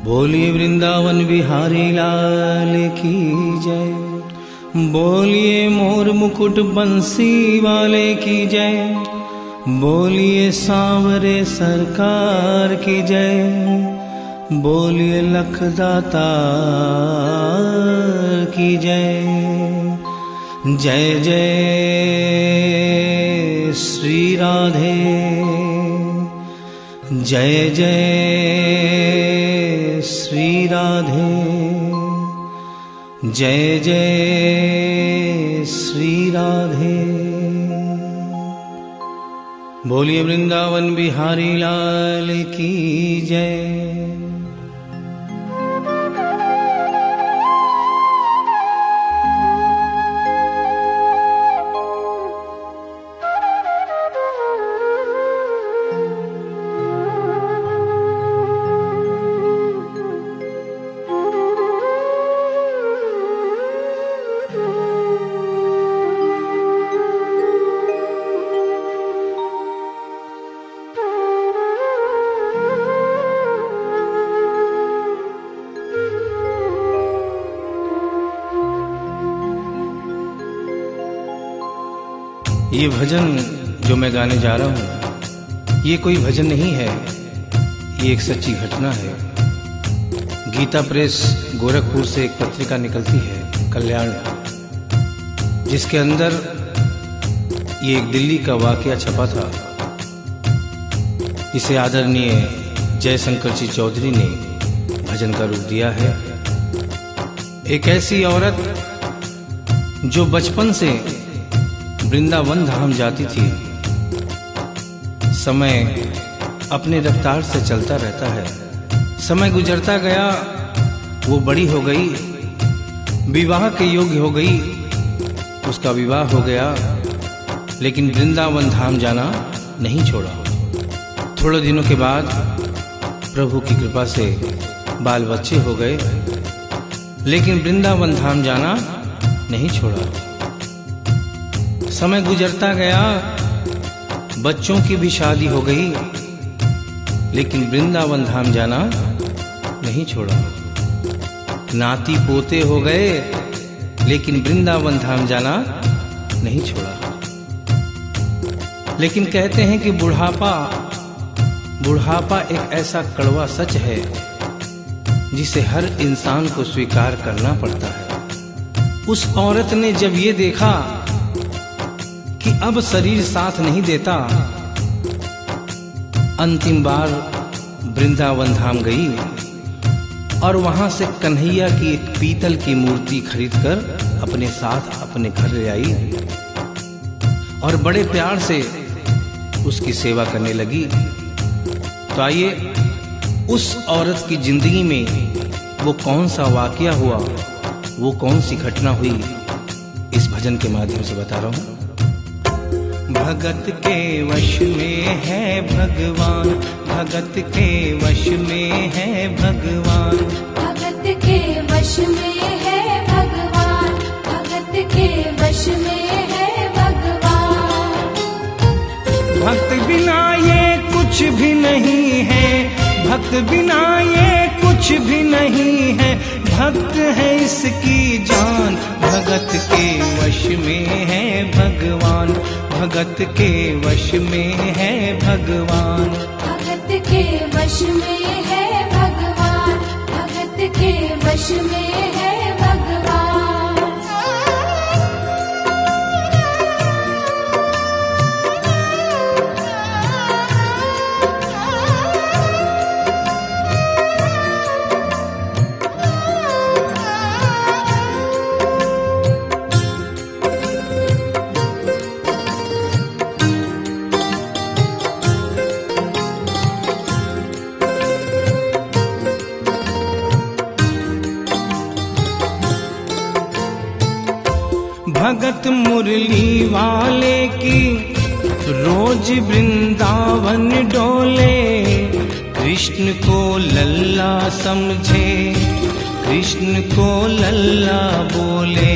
बोलिए वृंदावन बिहारी लाल की जय। बोलिए मोर मुकुट बंसी वाले की जय। बोलिए सांवरे सरकार की जय। बोलिए लखदाता की जय। जय जय श्री राधे। जय जय श्री राधे। जय जय श्री राधे। बोलिए वृंदावन बिहारी लाल की जय। ये भजन जो मैं गाने जा रहा हूँ, ये कोई भजन नहीं है, ये एक सच्ची घटना है। गीता प्रेस गोरखपुर से एक पत्रिका निकलती है कल्याण, जिसके अंदर ये एक दिल्ली का वाकया छपा था। इसे आदरणीय जयशंकर जी चौधरी ने भजन का रूप दिया है। एक ऐसी औरत जो बचपन से वृंदावन धाम जाती थी। समय अपने रफ्तार से चलता रहता है। समय गुजरता गया, वो बड़ी हो गई, विवाह के योग्य हो गई, उसका विवाह हो गया, लेकिन वृंदावन धाम जाना नहीं छोड़ा। थोड़े दिनों के बाद प्रभु की कृपा से बाल बच्चे हो गए, लेकिन वृंदावन धाम जाना नहीं छोड़ा। समय गुजरता गया, बच्चों की भी शादी हो गई, लेकिन वृंदावन धाम जाना नहीं छोड़ा। नाती पोते हो गए, लेकिन वृंदावन धाम जाना नहीं छोड़ा। लेकिन कहते हैं कि बुढ़ापा एक ऐसा कड़वा सच है जिसे हर इंसान को स्वीकार करना पड़ता है। उस औरत ने जब ये देखा कि अब शरीर साथ नहीं देता, अंतिम बार वृंदावन धाम गई और वहां से कन्हैया की एक पीतल की मूर्ति खरीदकर अपने साथ अपने घर ले आई और बड़े प्यार से उसकी सेवा करने लगी। तो आइए उस औरत की जिंदगी में वो कौन सा वाकया हुआ, वो कौन सी घटना हुई, इस भजन के माध्यम से बता रहा हूं। भगत के वश में है भगवान, भगत के वश में है भगवान, भगत के वश में है भगवान, भगत के वश में है भगवान। भक्त बिना ये कुछ भी नहीं है, भक्त बिना ये कुछ भी नहीं है, भक्त है इसकी जान। भगत के वश में है भगवान, भगत के वश में है भगवान, भगत के वश में है भगवान, भगत के वश में है भगवान। भगत मुरली वाले की रोज वृंदावन डोले, कृष्ण को लल्ला समझे, कृष्ण को लल्ला बोले,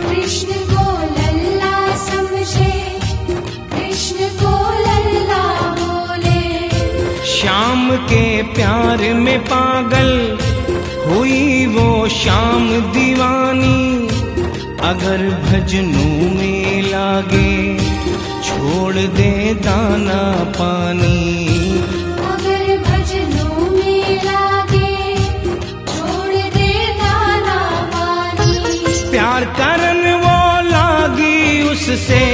कृष्ण को लल्ला समझे, कृष्ण को लल्ला बोले। श्याम के प्यार में पागल हुई वो शाम दीवानी। अगर भजनों में लागे छोड़ दे दाना पानी। अगर भजनों में लागे छोड़ दे दाना पानी। प्यार करन वो लागी उससे,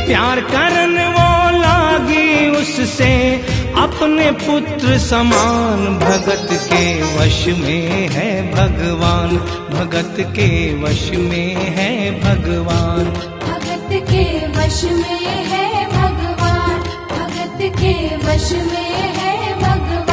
प्यार करन वो लागी उससे, अपने पुत्र समान। भगत के वश में है भगवान, भगत के वश में है भगवान। भगत के वश में है भगवान, भगत के वश में है भगवान।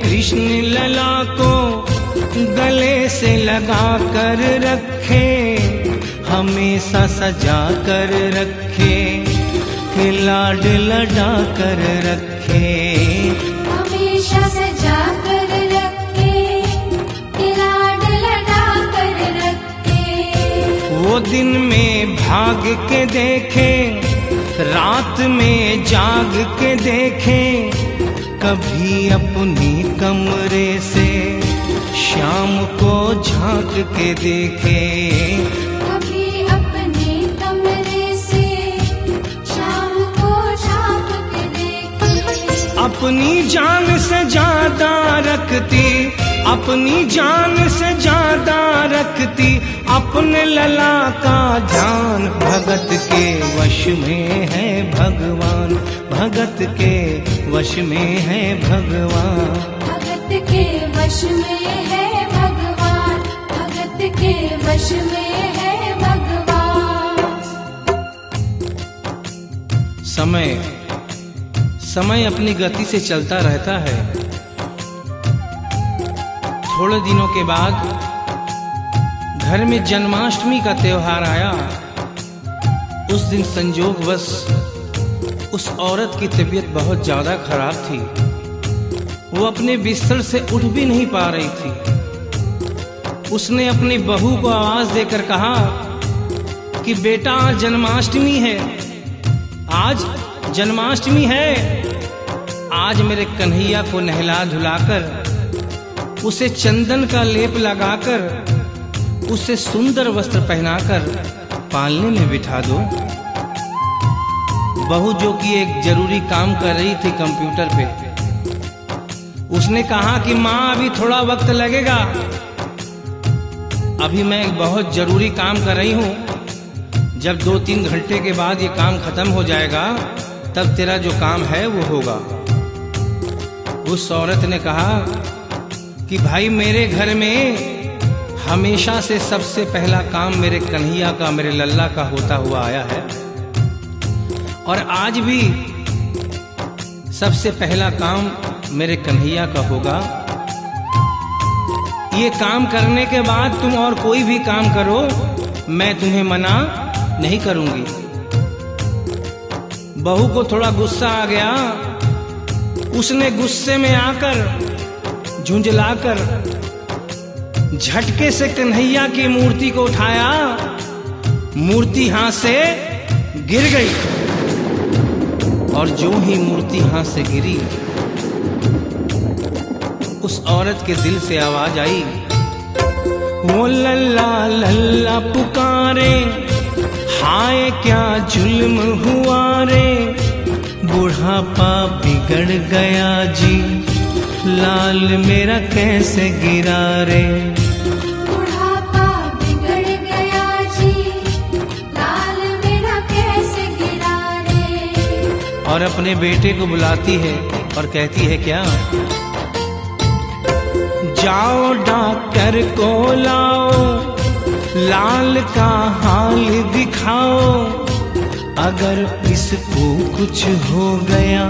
कृष्ण लला को गले से लगा कर रखे, हमेशा सजा कर रखे, कि लाड लडा कर रखे। हमेशा सजा कर रखे, कि लाड लडा कर रखे। वो दिन में भाग के देखे, रात में जाग के देखे, कभी अपनी कमरे से शाम को झांक के देखे। कभी अपने कमरे से शाम को झांक के देखे। अपनी जान से ज्यादा रखती, अपनी जान से ज्यादा रखती, अपने लला का ध्यान। भगत के वश में है भगवान, भगत के वश में है भगवान। भगत के वश में है भगवान, भगत के वश में है भगवान। समय अपनी गति से चलता रहता है। थोड़े दिनों के बाद घर में जन्माष्टमी का त्योहार आया। उस दिन संजोगवश उस औरत की तबीयत बहुत ज्यादा खराब थी। वो अपने बिस्तर से उठ भी नहीं पा रही थी। उसने अपनी बहू को आवाज देकर कहा कि बेटा आज जन्माष्टमी है, आज जन्माष्टमी है। आज मेरे कन्हैया को नहला धुलाकर, उसे चंदन का लेप लगाकर, उसे सुंदर वस्त्र पहनाकर पालने में बिठा दो। बहू जो कि एक जरूरी काम कर रही थी कंप्यूटर पे, उसने कहा कि माँ अभी थोड़ा वक्त लगेगा, अभी मैं एक बहुत जरूरी काम कर रही हूँ। जब 2-3 घंटे के बाद ये काम खत्म हो जाएगा तब तेरा जो काम है वो होगा। उस औरत ने कहा कि भाई मेरे घर में हमेशा से सबसे पहला काम मेरे कन्हैया का, मेरे लल्ला का होता हुआ आया है, और आज भी सबसे पहला काम मेरे कन्हैया का होगा। ये काम करने के बाद तुम और कोई भी काम करो, मैं तुम्हें मना नहीं करूंगी। बहू को थोड़ा गुस्सा आ गया। उसने गुस्से में आकर, झुंझलाकर, झटके से कन्हैया की मूर्ति को उठाया। मूर्ति हाथ से गिर गई, और जो ही मूर्ति हाथ से गिरी, उस औरत के दिल से आवाज आई, वो लल्ला लल्ला पुकारे, हाय क्या जुल्म हुआ रे, बुढ़ापा बिगड़ गया जी, लाल मेरा कैसे गिरा रे। बुढ़ापा बिगड़ गया जी, लाल मेरा कैसे गिरा रे। और अपने बेटे को बुलाती है और कहती है क्या, जाओ डॉक्टर को लाओ, लाल का हाल दिखाओ, अगर इसको कुछ हो गया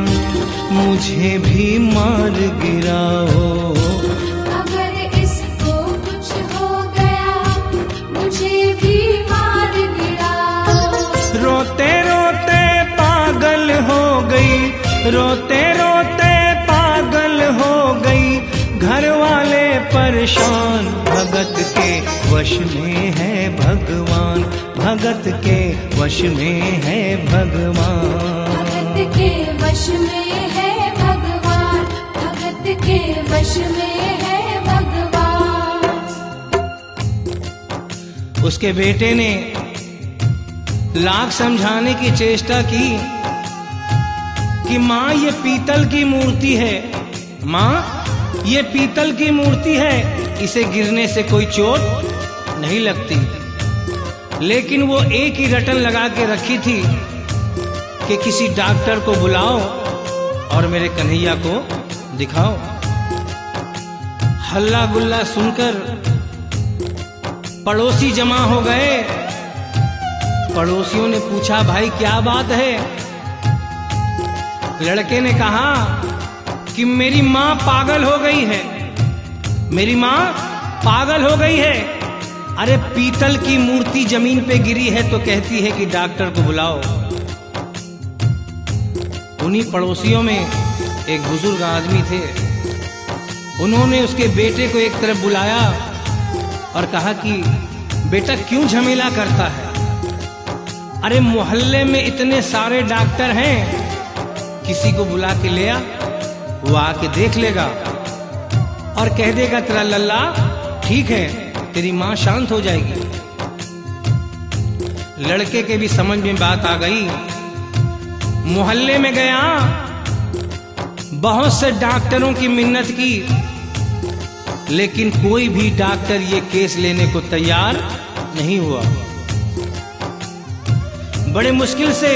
मुझे भी मार गिराओ। अगर इसको कुछ हो गया रोते रोते पागल हो गई, घर वाले परेशान। भगत के वश में है भगवान, भगत के वश में है भगवान। भगत के वश में है भगवान, भगत के वश में है भगवान। उसके बेटे ने लाख समझाने की चेष्टा की कि माँ ये पीतल की मूर्ति है, माँ ये पीतल की मूर्ति है, इसे गिरने से कोई चोट नहीं लगती। लेकिन वो एक ही रटन लगा के रखी थी कि किसी डॉक्टर को बुलाओ और मेरे कन्हैया को दिखाओ। हल्ला गुल्ला सुनकर पड़ोसी जमा हो गए। पड़ोसियों ने पूछा, भाई क्या बात है? लड़के ने कहा कि मेरी माँ पागल हो गई है, मेरी माँ पागल हो गई है। अरे पीतल की मूर्ति जमीन पे गिरी है तो कहती है कि डॉक्टर को बुलाओ। उन्हीं पड़ोसियों में एक बुजुर्ग आदमी थे। उन्होंने उसके बेटे को एक तरफ बुलाया और कहा कि बेटा क्यों झमेला करता है? अरे मोहल्ले में इतने सारे डॉक्टर हैं, किसी को बुला के ले आ, वो आके देख लेगा और कह देगा तेरा लल्ला ठीक है, तेरी मां शांत हो जाएगी। लड़के के भी समझ में बात आ गई। मोहल्ले में गया, बहुत से डॉक्टरों की मिन्नत की, लेकिन कोई भी डॉक्टर ये केस लेने को तैयार नहीं हुआ। बड़े मुश्किल से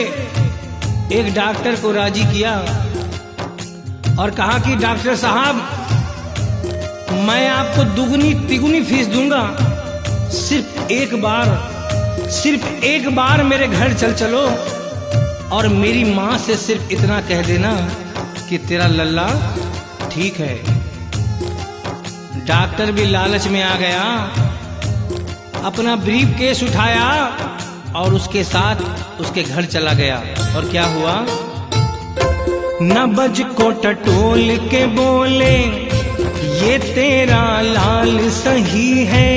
एक डॉक्टर को राजी किया और कहा कि डॉक्टर साहब मैं आपको दुगनी तिगुनी फीस दूंगा, सिर्फ एक बार मेरे घर चलो और मेरी मां से सिर्फ इतना कह देना कि तेरा लल्ला ठीक है। डॉक्टर भी लालच में आ गया, अपना ब्रीफ केस उठाया और उसके साथ उसके घर चला गया। और क्या हुआ? नबज को टटोल के बोले, ये तेरा लाल सही है,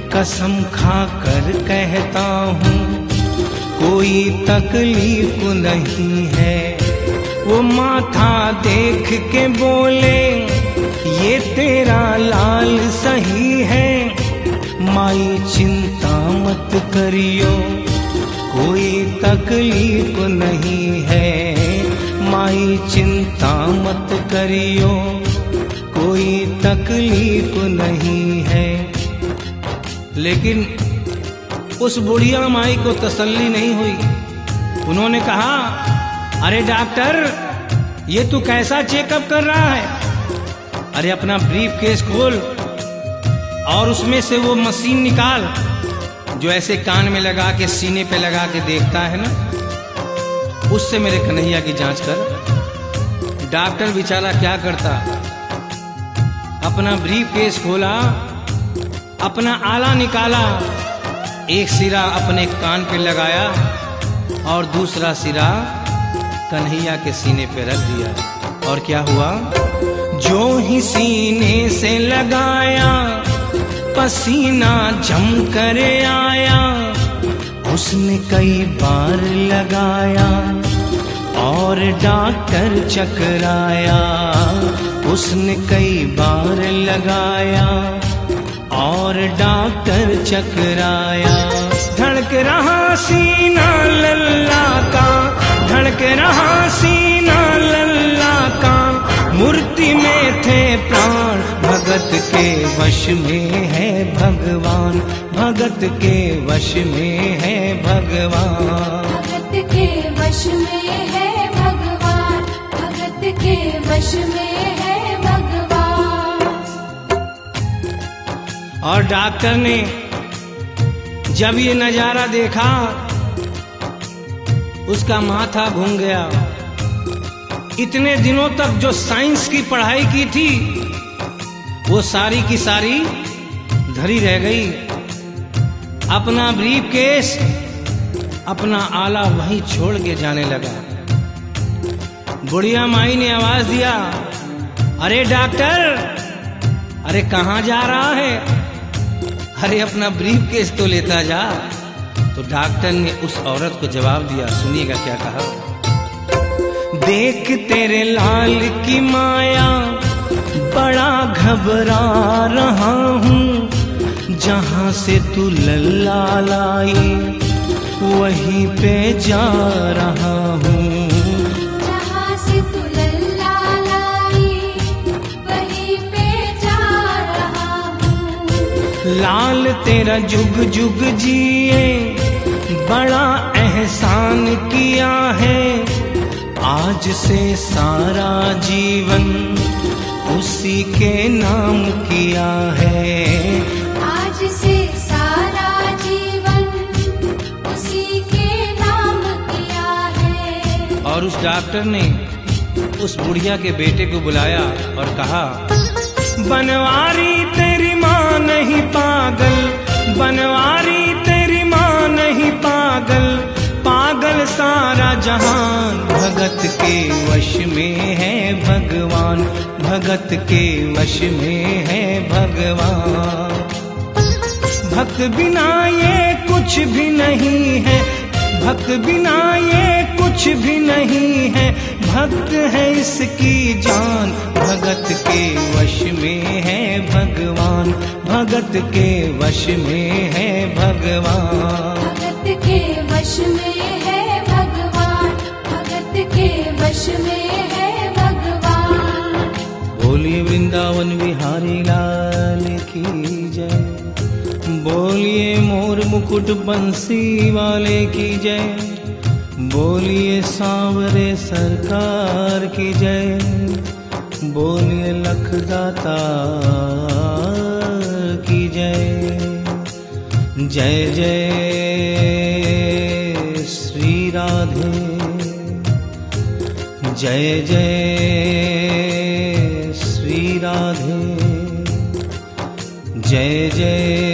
कसम खा कर कहता हूँ कोई तकलीफ नहीं है। वो माथा देख के बोले, ये तेरा लाल सही है, माई चिंता मत करियो कोई तकलीफ नहीं है, माई चिंता मत करियो कोई तकलीफ नहीं है। लेकिन उस बुढ़िया माई को तसल्ली नहीं हुई। उन्होंने कहा, अरे डॉक्टर ये तू कैसा चेकअप कर रहा है? अरे अपना ब्रीफ केस खोल और उसमें से वो मशीन निकाल जो ऐसे कान में लगा के सीने पे लगा के देखता है ना, उससे मेरे कन्हैया की जांच कर। डॉक्टर बेचारा क्या करता, अपना ब्रीफ केस खोला, अपना आला निकाला, एक सिरा अपने कान पे लगाया और दूसरा सिरा कन्हैया के सीने पे रख दिया। और क्या हुआ? जो ही सीने से लगाया पसीना जम कर आया, उसने कई बार लगाया और डॉक्टर चकराया, उसने कई बार लगाया और डॉक्टर चकराया। धड़क रहा सीना लल्ला का, धड़क रहा सीना लल्ला का, मूर्ति में थे प्राण, भगत के वश में है भगवान, भगत के वश में है भगवान। भगत के वश में है भगवान, भगत के वश में है भगवान। और डॉक्टर ने जब ये नजारा देखा, उसका माथा घूम गया। इतने दिनों तक जो साइंस की पढ़ाई की थी वो सारी की सारी धरी रह गई। अपना ब्रीफ केस, अपना आला वहीं छोड़ के जाने लगा। बुढ़िया माई ने आवाज दिया, अरे डॉक्टर, अरे कहाँ जा रहा है? अरे अपना ब्रीफ केस तो लेता जा। तो डॉक्टर ने उस औरत को जवाब दिया, सुनिएगा क्या कहा। देख तेरे लाल की माया बड़ा घबरा रहा हूँ, जहाँ से तू लल्ला लाई वहीं पे जा रहा हूँ। जहाँ से तू लल्ला लाई वहीं पे जा रहा हूँ। लाल तेरा जुग जुग जिए बड़ा एहसान किया है, आज से सारा जीवन उसी के नाम किया है। आज से सारा जीवन उसी के नाम किया है। और उस डॉक्टर ने उस बुढ़िया के बेटे को बुलाया और कहा, बनवारी तेरी माँ नहीं पागल, बनवारी तेरी माँ नहीं पागल, पागल सारा जहान, भगत के वश में है भगवान, भगत के वश में है भगवान। भक्त बिना ये कुछ भी नहीं है, भक्त बिना ये कुछ भी नहीं है, भक्त है इसकी जान, भगत के वश में है भगवान, भगत के वश में है भगवान। भगत के वश में है भगवान, भगत के वश में है भगवान। बोलिए वृंदावन बिहारी लाल की जय, बोलिए मोर मुकुट बंसी वाले की जय, बोलिए सांवरे सरकार की जय, बोलिए लखदाता की जय। जय जय श्री राधे, जय जय श्री राधे, जय जय